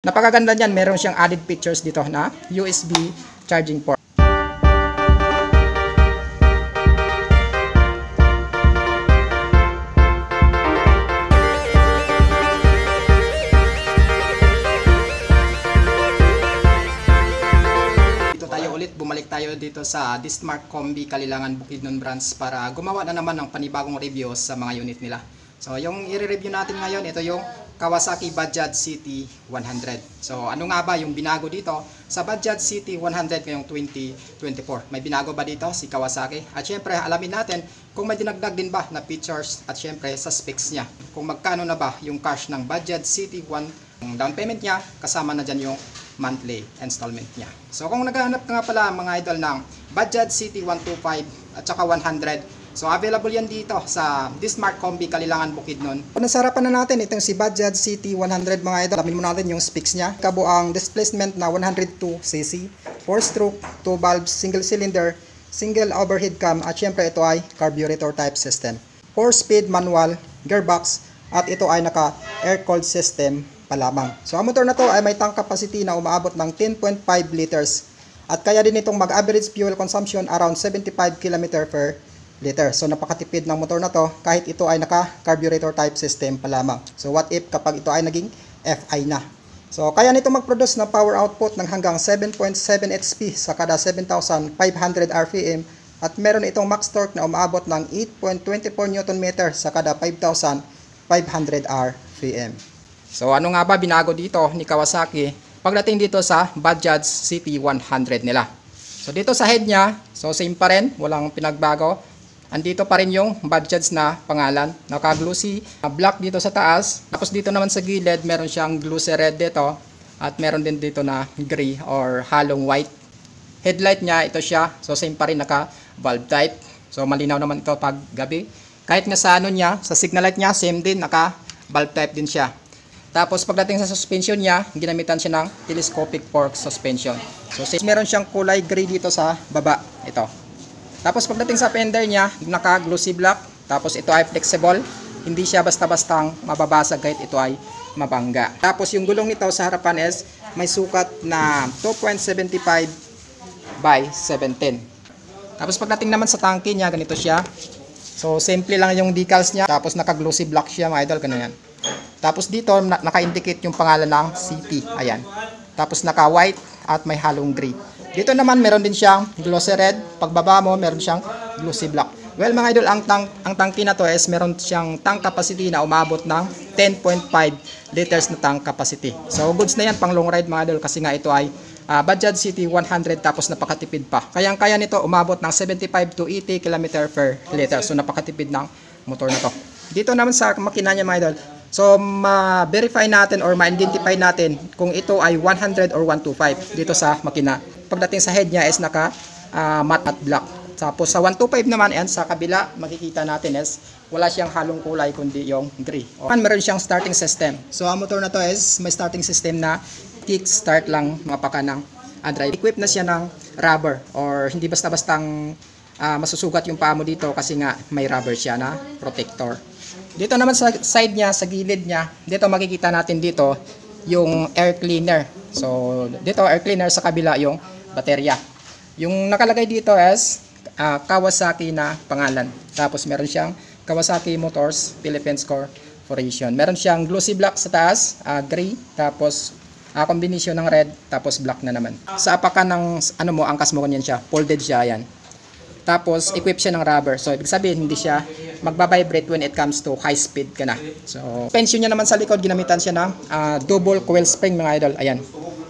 Napakaganda niyan, meron siyang added features dito na USB charging port. Bumalik tayo dito sa Dismart Combi Kalilangan Bukidnon branch para gumawa na naman ng panibagong review sa mga unit nila. So yung i-review natin ngayon, ito yung Kawasaki Bajaj City 100. So ano nga ba yung binago dito sa Bajaj City 100 ngayong 2024? May binago ba dito si Kawasaki? At syempre alamin natin kung may dinagdag din ba na features at syempre sa specs niya. Kung magkano na ba yung cash ng Bajaj City 1, yung down payment niya, kasama na dyan yung monthly installment niya. So kung naghahanap ka nga pala mga idol ng Bajaj City 125 at saka 100, so available yan dito sa Dismart Combi Kalilangan Bukidnon. Nasarapan na natin itong si Bajaj City 100 mga idol. Alamin mo natin yung specs niya. Kabuang displacement na 102cc, 4-stroke, 2 valves, single cylinder, single overhead cam at syempre ito ay carburetor type system. 4-speed manual, gearbox at ito ay naka air cooled system pa lamang. So ang motor na to ay may tank capacity na umaabot ng 10.5 liters at kaya din itong mag-average fuel consumption around 75 km per liter. So napakatipid ng motor na to kahit ito ay naka-carburetor type system pa lamang. So what if kapag ito ay naging FI na? So kaya nito mag-produce ng power output ng hanggang 7.7 HP sa kada 7,500 RPM at meron itong max torque na umaabot ng 8.24 Nm sa kada 5,500 RPM. So ano nga ba binago dito ni Kawasaki pagdating dito sa Bajaj City 100 nila? So dito sa head niya, so same pa rin, walang pinagbago. Andito pa rin yung Bajaj na pangalan. Naka-glossy black dito sa taas. Tapos dito naman sa gilid, meron siyang glossy red dito. At meron din dito na gray or halong white. Headlight niya, ito siya. So same pa rin, naka-bulb type. So malinaw naman ito pag gabi. Kahit nga sa ano niya, sa signal light niya, same din, naka-bulb type din siya. Tapos pagdating sa suspension niya, ginamitan siya ng telescopic fork suspension. So meron siyang kulay gray dito sa baba, ito. Tapos pagdating sa fender niya, naka-glossy black. Tapos ito ay flexible, hindi siya basta-bastang mababasag kahit ito ay mabangga. Tapos yung gulong nito sa harapan is may sukat na 2.75 by 710. Tapos pagdating naman sa tangke niya, ganito siya. So simple lang yung decals niya. Tapos naka-glossy black siya mga idol, ganyan. Tapos dito naka-indicate yung pangalan ng city. Ayan. Tapos naka-white at may halong gray. Dito naman meron din siyang glossy red. Pagbaba mo meron siyang glossy black. Well mga idol, ang tangke na to is meron siyang tank capacity na umabot ng 10.5 liters na tank capacity. So goods na yan pang long ride mga idol kasi nga ito ay Bajaj City 100 tapos napakatipid pa. Kayang-kaya nito umabot ng 75 to 80 km per liter. So napakatipid ng motor na to. Dito naman sa makina niya mga idol, so ma-verify natin or ma-identify natin kung ito ay 100 or 125 dito sa makina. Pagdating sa head niya is naka matte at black. Tapos sa 125 naman and sa kabila makikita natin is wala siyang halong kulay kundi yung gray. Meron siyang starting system. So ang motor na to is may starting system na kick start lang mapaka ng drive. Equipped na siya ng rubber or hindi basta-bastang masusugat yung paa mo dito kasi nga may rubber siya na protector. Dito naman sa side niya, sa gilid niya, dito makikita natin dito yung air cleaner. So dito air cleaner, sa kabila yung baterya. Yung nakalagay dito is Kawasaki na pangalan. Tapos meron siyang Kawasaki Motors Philippines Corporation. Meron siyang glossy black sa taas, gray, tapos combination ng red, tapos black na naman. Sa apakan ng ano mo, angkas mo ganyan siya, folded siya yan. Tapos equip siya ng rubber. So ibig sabihin hindi siya magba-vibrate when it comes to high speed ka na. So suspension niya naman sa likod, ginamitan siya ng double coil spring mga idol. Ayan.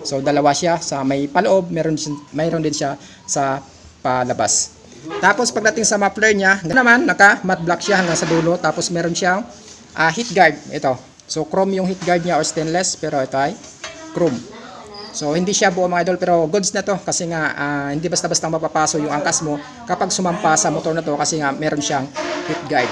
So dalawa siya sa may paloob, mayroon din siya sa palabas. Tapos pagdating sa muffler niya, naman naka matte black siya hanggang sa dulo. Tapos meron siyang heat guard ito. So chrome yung heat guard niya or stainless, pero ito ay chrome. So hindi siya buo mga idol, pero goods na to kasi nga hindi basta-basta mapapaso yung angkas mo kapag sumampa sa motor na to kasi nga meron siyang heat guard.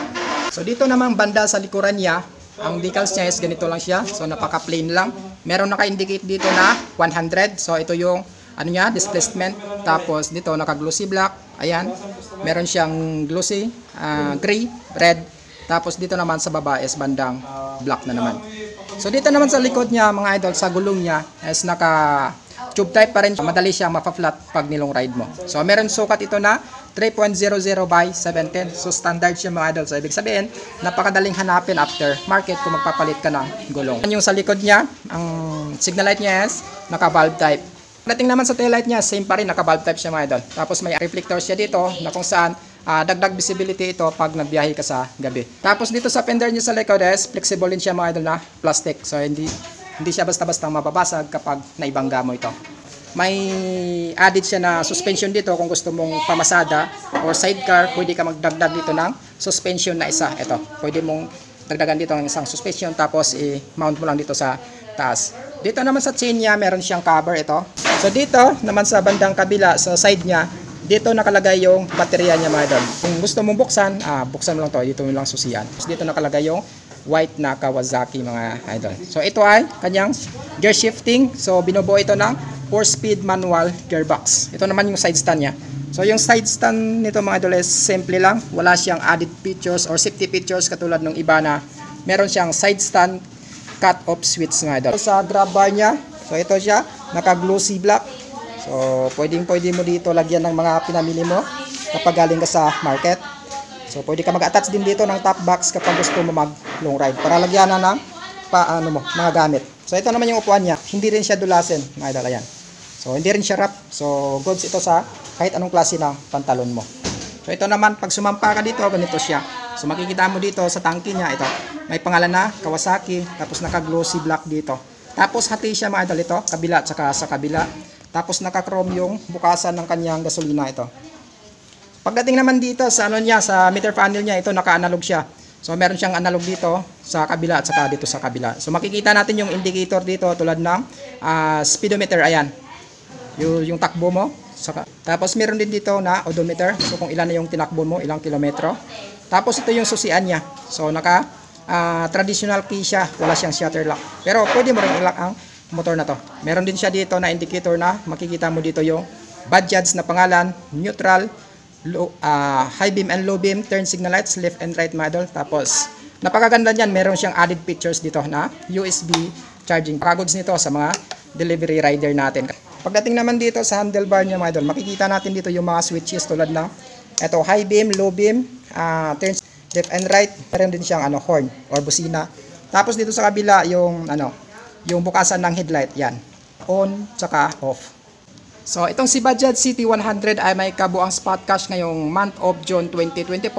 So dito namang banda sa likuran niya, ang decals niya is ganito lang siya. So napaka plain lang. Meron naka-indicate dito na 100. So ito yung ano niya, displacement. Tapos dito naka-glossy black. Ayan. Meron siyang glossy, gray, red. Tapos dito naman sa baba is bandang black na naman. So dito naman sa likod niya mga idol, sa gulong niya is naka tube type pa rin. Madali siya mapa-flat pag nilong ride mo. So meron sukat ito na 3.00 by 710. So standard siya mga idol. So ibig sabihin, napakadaling hanapin after market kung magpapalit ka ng gulong. Yung sa likod niya, ang signal light niya is naka-valve type. Pagdating naman sa tail light niya, same pa rin, naka-valve type siya mga idol. Tapos may reflector siya dito na kung saan dagdag visibility ito pag nagbiyahe ka sa gabi. Tapos dito sa fender niya sa likod is flexible din siya mga idol na plastic. So hindi siya basta-basta mababasag kapag naibangga mo ito. May added siya na suspension dito kung gusto mong pamasada or sidecar, pwede ka magdagdag dito ng suspension na isa. Ito, pwede mong dagdagan dito ng isang suspension tapos i-mount mo lang dito sa taas. Dito naman sa chain niya, meron siyang cover ito. So dito naman sa bandang kabila, sa side niya, dito nakalagay yung baterya niya mga idol. Kung gusto mong buksan, buksan mo lang to, dito mo lang susian. Dito nakalagay yung white na Kawasaki mga idol. So ito ay kanyang gear shifting. So binubuo ito ng 4-speed manual gearbox. Ito naman yung side stand niya. So yung side stand nito mga idol is simple lang. Wala siyang added features or safety features katulad ng iba na meron siyang side stand cut-off switch mga idol. Sa grab bar niya, so ito siya, naka-glossy black. So pwede mo dito lagyan ng mga pinamili mo kapag galing ka sa market. So pwede ka mag-attach din dito ng top box kapag gusto mo mag long ride para lagyan na ng mga gamit. So ito naman yung upuan niya, hindi rin siya dulasin mga idol, ayan. So hindi rin siya wrap. So goods ito sa kahit anong klase ng pantalon mo. So ito naman pag sumampa ka dito, ganito siya. So makikita mo dito sa tangke niya ito. May pangalan na Kawasaki, tapos naka-glossy black dito. Tapos hati siya mga idol ito, kabila at saka sa kabila. Tapos naka-chrome yung bukasan ng kanyang gasolina ito. Pagdating naman dito sa niya, sa meter panel niya, ito naka-analog siya. So meron siyang analog dito sa kabila at saka dito sa kabila. So makikita natin yung indicator dito tulad ng speedometer, ayan. Yung takbo mo. Tapos meron din dito na odometer. So kung ilan na yung tinakbo mo, ilang kilometro. Tapos ito yung susian niya. So traditional key siya, wala siyang shutter lock. Pero pwede mo rin i-lock ang motor na to. Meron din siya dito na indicator na makikita mo dito yung Bajaj na pangalan, neutral, high beam and low beam, turn signal lights, left and right mga idol. Tapos napakaganda niyan, meron siyang added features dito na USB charging. Pakagods nito sa mga delivery rider natin. Pagdating naman dito sa handlebar niya mga idol, makikita natin dito yung mga switches tulad ng ito, high beam, low beam, turn left and right. Meron din siyang horn or busina. Tapos dito sa kabila yung yung bukasan ng headlight, yan. On tsaka off. So itong si Bajaj City 100 ay may kabuang spot cash ngayong month of June 2024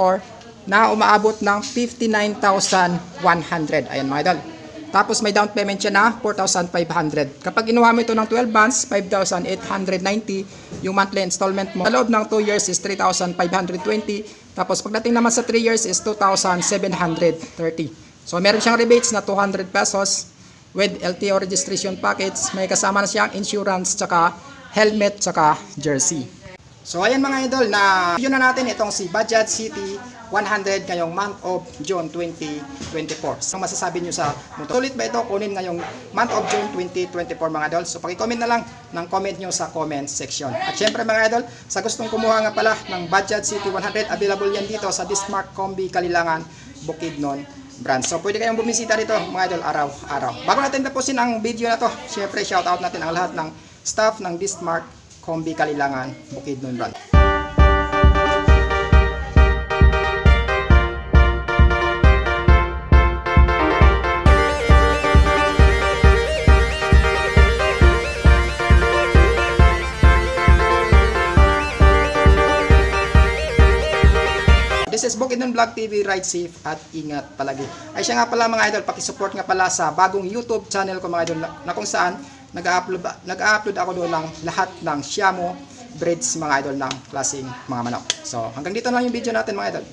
na umaabot ng 59,100. Ayan mga idol. Tapos may down payment siya na 4,500. Kapag inuha mo ito ng 12 months, 5,890 yung monthly installment mo. Sa loob ng 2 years is 3,520. Tapos pagdating naman sa 3 years is 2,730. So meron siyang rebates na 200 pesos with LTO registration package. May kasama na siyang insurance, tsaka helmet, tsaka jersey. So ayan mga idol, na review na natin itong si Bajaj City 100 ngayong month of June 2024. So masasabi nyo sa motor? Sulit ba ito kunin ngayong month of June 2024 mga idol? So paki-comment na lang ng comment nyo sa comment section. At syempre mga idol, sa gustong kumuha nga pala ng Bajaj City 100, available yan dito sa Dismart Combi Kalilangan, Bukidnon brand. So pwede kayong bumisita dito mga idol araw-araw. Bago natin tapusin ang video na to, syempre shoutout natin ang lahat ng staff ng Dismart Combi Kalilangan, Bukidnon brand. This is Bukidnon Vlog TV, ride safe at ingat palagi. Ay siya nga pala mga idol, pakisupport nga pala sa bagong YouTube channel ko mga idol na kung saan nag-upload ako doon ng lahat ng Xiamo breeds mga idol ng klaseng mga manok. So hanggang dito lang yung video natin mga idol.